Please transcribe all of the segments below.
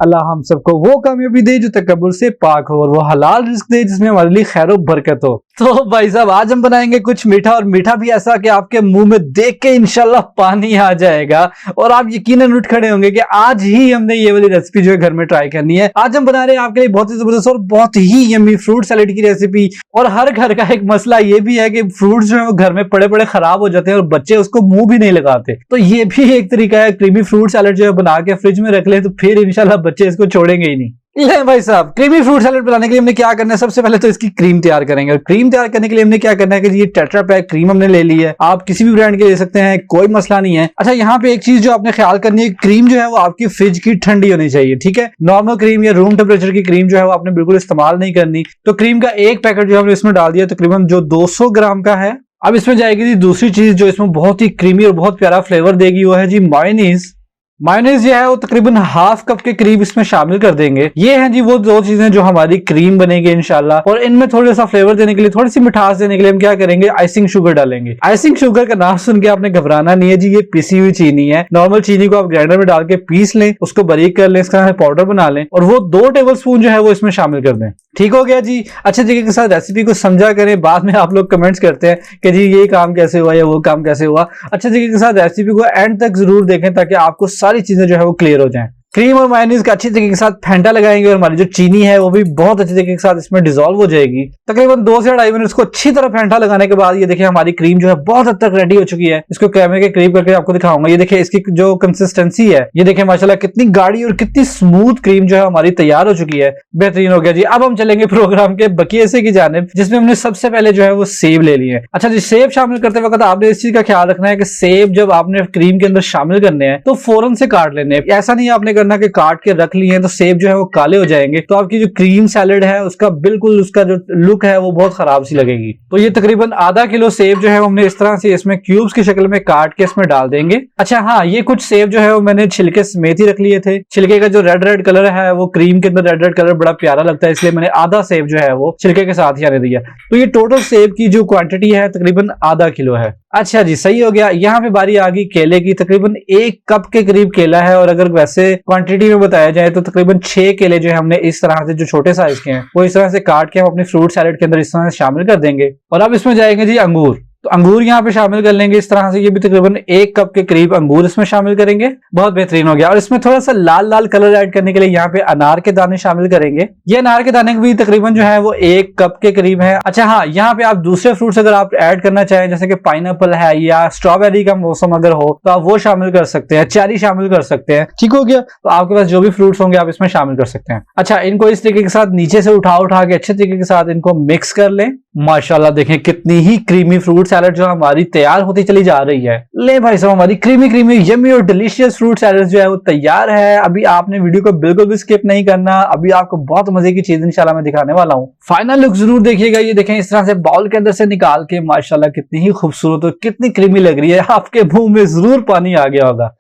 अल्लाह हम सबको वो कामयाबी दे जो तकब्बुर से पाक हो, और वो हलाल रिस्क दे जिसमें हमारे लिए खैर और बरकत हो। तो भाई साहब आज हम बनाएंगे कुछ मीठा, और मीठा भी ऐसा कि आपके मुंह में देख के इंशाल्लाह पानी आ जाएगा और आप यकीनन उठ खड़े होंगे कि आज ही हमने ये वाली रेसिपी जो है घर में ट्राई करनी है। आज हम बना रहे हैं आपके लिए बहुत ही जबरदस्त और बहुत ही यम्मी फ्रूट सैलेड की रेसिपी। और हर घर का एक मसला ये भी है कि फ्रूट्स जो है वो घर में पड़े पड़े खराब हो जाते हैं और बच्चे उसको मुंह भी नहीं लगाते। तो ये भी एक तरीका है, क्रीमी फ्रूट सैलेड जो है बना के फ्रिज में रख ले तो फिर इंशाल्लाह बच्चे इसको छोड़ेंगे ही नहीं। ले भाई साहब, क्रीमी फ्रूट सैलेड बनाने के लिए हमने क्या करना है, सबसे पहले तो इसकी क्रीम तैयार करेंगे। और क्रीम तैयार करने के लिए हमने क्या करना है कि ये टेट्रा पैक क्रीम हमने ले ली है। आप किसी भी ब्रांड की ले सकते हैं, कोई मसला नहीं है। अच्छा, यहाँ पे एक चीज जो आपने ख्याल करनी है, क्रीम जो है वो आपकी फ्रिज की ठंडी होनी चाहिए, ठीक है। नॉर्मल क्रीम या रूम टेम्परेचर की क्रीम जो है वो आपने बिल्कुल इस्तेमाल नहीं करनी। तो क्रीम का एक पैकेट जो हमने इसमें डाल दिया तकरीबन जो 200 ग्राम का है। अब इसमें जाएगी जी दूसरी चीज जो इसमें बहुत ही क्रीमी और बहुत प्यारा फ्लेवर देगी, वो है जी मायोनीज। मायोनीज जो है वो तकरीबन हाफ कप के करीब इसमें शामिल कर देंगे। ये हैं जी वो दो चीजें जो हमारी क्रीम बनेगी इंशाल्लाह। और इनमें थोड़ा सा फ्लेवर देने के लिए, थोड़ी सी मिठास देने के लिए हम क्या करेंगे, आइसिंग शुगर डालेंगे। आइसिंग शुगर का नाम सुन के आपने घबराना नहीं है जी, ये पिसी हुई चीनी है। नॉर्मल चीनी को आप ग्राइंडर में डाल के पीस लें, उसको बारीक कर लें, इसका पाउडर बना लें और वो 2 टेबल स्पून जो है वो इसमें शामिल कर दें। ठीक हो गया जी। अच्छे तरीके के साथ रेसिपी को समझा करें। बाद में आप लोग कमेंट्स करते हैं कि जी ये काम कैसे हुआ या वो काम कैसे हुआ। अच्छे तरीके के साथ रेसिपी को एंड तक जरूर देखें ताकि आपको सारी चीजें जो है वो क्लियर हो जाएं। क्रीम और मायोनीज का अच्छी तरीके के साथ फेंटा लगाएंगे और हमारी जो चीनी है वो भी बहुत अच्छे तरीके के साथ इसमें डिसॉल्व हो जाएगी। तकरीबन 2 से 2.5 मिनट इसको अच्छी तरह फेंटा लगाने के बाद ये देखिए हमारी क्रीम जो है बहुत हद तक रेडी हो चुकी है। इसको कैमरे के करीब करके आपको दिखाऊंगा। ये देखिए इसकी जो कंसिस्टेंसी है, ये देखिए माशाल्लाह कितनी गाढ़ी और कितनी स्मूथ क्रीम जो है हमारी तैयार हो चुकी है। बेहतरीन हो गया जी। अब हम चलेंगे प्रोग्राम के बकिए से की जानिब, जिसमें हमने सबसे पहले जो है वो सेब ले लिए। अच्छा जी, सेब शामिल करते वक्त आपने इस चीज का ख्याल रखना है कि सेब जब आपने क्रीम के अंदर शामिल करने हैं तो फौरन से काट लेने हैं। ऐसा नहीं आपने करना कि काट के रख लिए हैं तो सेब जो है वो काले हो जाएंगे, तो आपकी जो क्रीम सैलेड है उसका बिल्कुल उसका जो लुक है वो बहुत खराब सी लगेगी। तो ये तकरीबन आधा किलो सेब जो है वो हमने इस तरह से इसमें क्यूब्स की शक्ल में काट के इसमें डाल देंगे। अच्छा हाँ, ये कुछ सेब जो है वो मैंने छिलके समेत ही रख लिए थे। छिलके का जो रेड रेड कलर है वो क्रीम के अंदर रेड रेड कलर बड़ा प्यारा लगता है, इसलिए मैंने आधा सेब जो है वो छिलके के साथ ही आने दिया। तो ये टोटल सेब की जो क्वांटिटी है तकरीबन आधा किलो है। अच्छा जी, सही हो गया। यहाँ पे बारी आ गई केले की। तकरीबन 1 कप के करीब केला है और अगर वैसे क्वांटिटी में बताया जाए तो तकरीबन 6 केले जो है हमने इस तरह से जो छोटे साइज के हैं वो इस तरह से काट के हम अपनी फ्रूट सैलेड के अंदर इस तरह से शामिल कर देंगे। और अब इसमें जाएंगे जी अंगूर। तो अंगूर यहाँ पे शामिल कर लेंगे इस तरह से। ये भी तकरीबन 1 कप के करीब अंगूर इसमें शामिल करेंगे। बहुत बेहतरीन हो गया। और इसमें थोड़ा सा लाल लाल कलर ऐड करने के लिए यहाँ पे अनार के दाने शामिल करेंगे। ये अनार के दाने भी तकरीबन जो है वो 1 कप के करीब है। अच्छा हाँ, यहाँ पे आप दूसरे फ्रूट्स अगर आप ऐड करना चाहें जैसे कि पाइनएप्पल है या स्ट्रॉबेरी का मौसम अगर हो तो आप वो शामिल कर सकते हैं, चेरी शामिल कर सकते हैं। ठीक हो गया। तो आपके पास जो भी फ्रूट्स होंगे आप इसमें शामिल कर सकते हैं। अच्छा, इनको इस तरीके के साथ नीचे से उठा के अच्छे तरीके के साथ इनको मिक्स कर लें। माशाल्लाह देखें कितनी ही क्रीमी फ्रूट सैलेड जो हमारी तैयार होती चली जा रही है। ले भाई साहब, हमारी क्रीमी क्रीमी यम्मी और डिलीशियस फ्रूट सैलेड जो है वो तैयार है। अभी आपने वीडियो को बिल्कुल भी स्किप नहीं करना। अभी आपको बहुत मजे की चीज इंशाल्लाह मैं दिखाने वाला हूँ। फाइनल लुक जरूर देखिएगा। ये देखें इस तरह से बाउल के अंदर से निकाल के माशाल्लाह कितनी ही खूबसूरत और कितनी क्रीमी लग रही है। आपके मुंह में जरूर पानी आ गया होगा।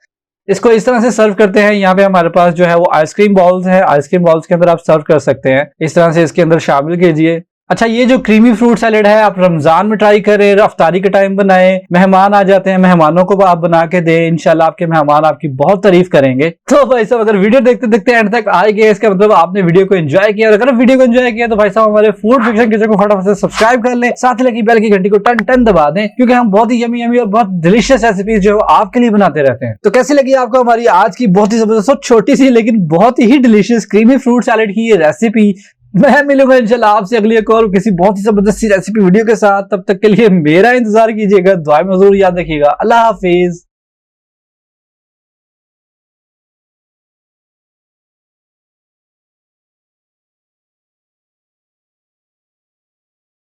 इसको इस तरह से सर्व करते हैं। यहाँ पे हमारे पास जो है वो आइसक्रीम बॉल्स है। आइसक्रीम बॉल्स के अंदर आप सर्व कर सकते हैं। इस तरह से इसके अंदर शामिल कीजिए। अच्छा, ये जो क्रीमी फ्रूट सैलेड है आप रमजान में ट्राई करें, अफ्तारी के टाइम बनाएं, मेहमान आ जाते हैं मेहमानों को आप बना के दें। इंशाल्लाह आपके मेहमान आपकी बहुत तारीफ करेंगे। तो भाई साहब अगर वीडियो देखते देखते एंड तक आए गए इसका मतलब आपने वीडियो को एंजॉय किया। और अगर वीडियो को एंजॉय किया तो भाई साहब हमारे फूड फिक्शन किचन को फटाफट से सब्सक्राइब कर लें, साथ ही लगी बेल की घंटी को टन टन दबा दें, क्योंकि हम बहुत ही यमी यमी और बहुत डिलीशियस रेसिपीज जो आपके लिए बनाते रहते हैं। तो कैसी लगी आपको हमारी आज की बहुत ही जबरदस्त छोटी सी लेकिन बहुत ही डिलीशियस क्रीमी फ्रूट सैलेड की ये रेसिपी। मैं मिलूंगा इंशाल्लाह आपसे अगली एक और किसी बहुत ही जबरदस्त रेसिपी वीडियो के साथ। तब तक के लिए मेरा इंतजार कीजिएगा। दुआ में जरूर याद रखिएगा। अल्लाह हाफिज।